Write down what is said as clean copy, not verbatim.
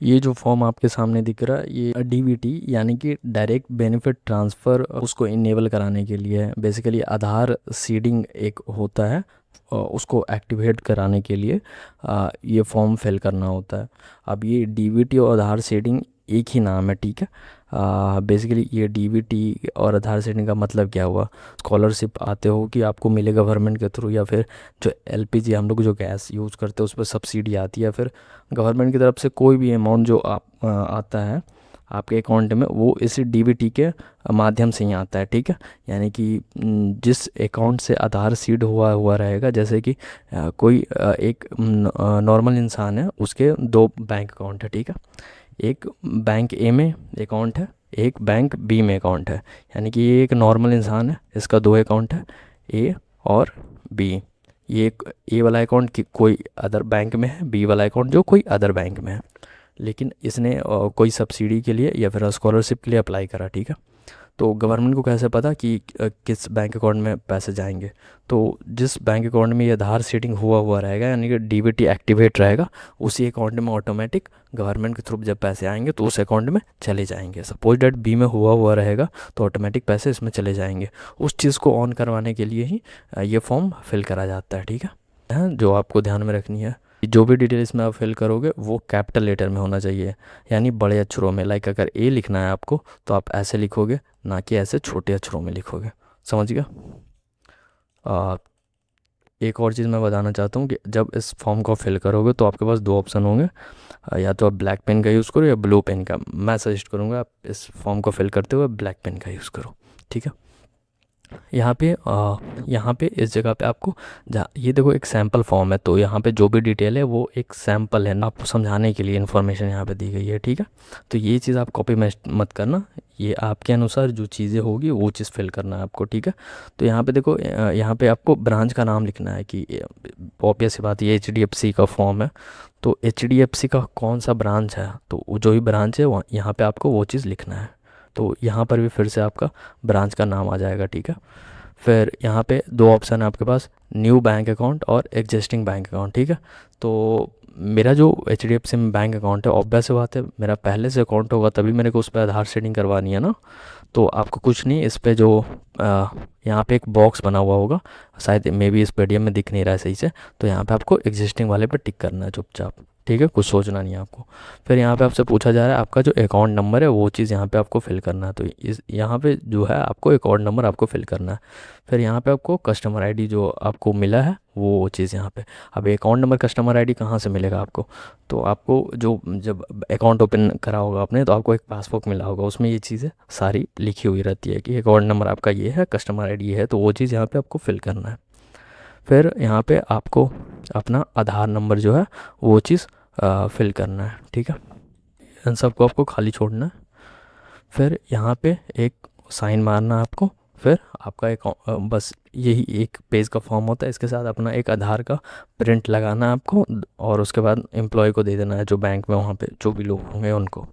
ये जो फॉर्म आपके सामने दिख रहा है ये डीबीटी यानी कि डायरेक्ट बेनिफिट ट्रांसफ़र उसको इनेबल कराने के लिए है। बेसिकली आधार सीडिंग एक होता है, उसको एक्टिवेट कराने के लिए ये फॉर्म फिल करना होता है। अब ये डीबीटी और आधार सीडिंग एक ही नाम है, ठीक है। बेसिकली ये डीबीटी और आधार सीडिंग का मतलब क्या हुआ, स्कॉलरशिप आते हो कि आपको मिले गवर्नमेंट के थ्रू, या फिर जो एलपीजी हम लोग जो गैस यूज़ करते हैं उस पर सब्सिडी आती है, या फिर गवर्नमेंट की तरफ से कोई भी अमाउंट जो आता है आपके अकाउंट में, वो इस डीबीटी के माध्यम से ही आता है, ठीक है। यानी कि जिस अकाउंट से आधार सीड हुआ हुआ रहेगा, जैसे कि कोई एक नॉर्मल इंसान है, उसके दो बैंक अकाउंट है, ठीक है। एक बैंक ए में अकाउंट है, एक बैंक बी में अकाउंट है। यानी कि ये एक नॉर्मल इंसान है, इसका दो अकाउंट है, ए और बी। ये एक ए वाला अकाउंट कि कोई अदर बैंक में है, बी वाला अकाउंट जो कोई अदर बैंक में है, लेकिन इसने कोई सब्सिडी के लिए या फिर स्कॉलरशिप के लिए अप्लाई करा, ठीक है। तो गवर्नमेंट को कैसे पता कि किस बैंक अकाउंट में पैसे जाएंगे। तो जिस बैंक अकाउंट में ये आधार सीडिंग हुआ हुआ रहेगा, यानी कि डीबीटी एक्टिवेट रहेगा, उसी अकाउंट में ऑटोमेटिक गवर्नमेंट के थ्रू जब पैसे आएंगे तो उस अकाउंट में चले जाएंगे। सपोज डेट बी में हुआ हुआ रहेगा तो ऑटोमेटिक पैसे इसमें चले जाएंगे। उस चीज़ को ऑन करवाने के लिए ही ये फॉर्म फिल करा जाता है, ठीक है। जो आपको ध्यान में रखनी है, जो भी डिटेल इसमें आप फिल करोगे वो कैपिटल लेटर में होना चाहिए, यानी बड़े अक्षरों में। लाइक अगर ए लिखना है आपको तो आप ऐसे लिखोगे, ना कि ऐसे छोटे अक्षरों में लिखोगे। समझ गया। आ, एक और चीज़ मैं बताना चाहता हूँ कि जब इस फॉर्म को फिल करोगे तो आपके पास दो ऑप्शन होंगे। या तो आप ब्लैक पेन का यूज़ करो या ब्लू पेन का। मैं सजेस्ट करूँगा आप इस फॉर्म को फिल करते हुए ब्लैक पेन का यूज़ करो, ठीक है। यहाँ पे इस जगह पे आपको, जहाँ ये देखो एक सैम्पल फॉर्म है, तो यहाँ पे जो भी डिटेल है वो एक सैम्पल है ना, आपको समझाने के लिए इन्फॉर्मेशन यहाँ पे दी गई है, ठीक है। तो ये चीज़ आप कॉपी मत करना, ये आपके अनुसार जो चीज़ें होगी वो चीज़ फिल करना है आपको, ठीक है। तो यहाँ पे देखो, यहाँ पे आपको ब्रांच का नाम लिखना है कि ऑब्वियस सी बात, ये HDFC का फॉर्म है, तो HDFC का कौन सा ब्रांच है, तो जो भी ब्रांच है वहाँ यहाँ पे आपको वो चीज़ लिखना है। तो यहाँ पर भी फिर से आपका ब्रांच का नाम आ जाएगा, ठीक है। फिर यहाँ पे दो ऑप्शन है आपके पास, न्यू बैंक अकाउंट और एग्जिस्टिंग बैंक अकाउंट, ठीक है। तो मेरा जो HDFC में बैंक अकाउंट है, ऑब्वियस बात है मेरा पहले से अकाउंट होगा तभी मेरे को उस पर आधार शेडिंग करवानी है ना। तो आपको कुछ नहीं, इस पे जो यहाँ पे एक बॉक्स बना हुआ होगा, शायद मे बी इस PDF में दिख नहीं रहा है सही से, तो यहाँ पे आपको एग्जिस्टिंग वाले पे टिक करना है चुपचाप, ठीक है। कुछ सोचना नहीं है आपको। फिर यहाँ पे आपसे पूछा जा रहा है आपका जो अकाउंट नंबर है वो चीज़ यहाँ पे आपको फिल करना है। तो इस यहाँ पे जो है आपको अकाउंट नंबर आपको फिल करना है। फिर यहाँ पे आपको कस्टमर आईडी जो आपको मिला है वो चीज़ यहाँ पे। अब अकाउंट नंबर कस्टमर आईडी कहाँ से मिलेगा आपको, तो आपको जो जब अकाउंट ओपन करा होगा आपने तो आपको एक पासबुक मिला होगा, उसमें ये चीज़ें सारी लिखी हुई रहती है कि अकाउंट नंबर आपका ये है, कस्टमर आईडी ये है, तो वो चीज़ यहाँ पे आपको फिल करना है। फिर यहाँ पे आपको अपना आधार नंबर जो है वो चीज़ फिल करना है, ठीक है। इन सबको आपको खाली छोड़ना है। फिर यहाँ पे एक साइन मारना है आपको। फिर आपका एक बस यही एक पेज का फॉर्म होता है, इसके साथ अपना एक आधार का प्रिंट लगाना है आपको, और उसके बाद एम्प्लॉय को दे देना है, जो बैंक में वहाँ पे जो भी लोग होंगे उनको।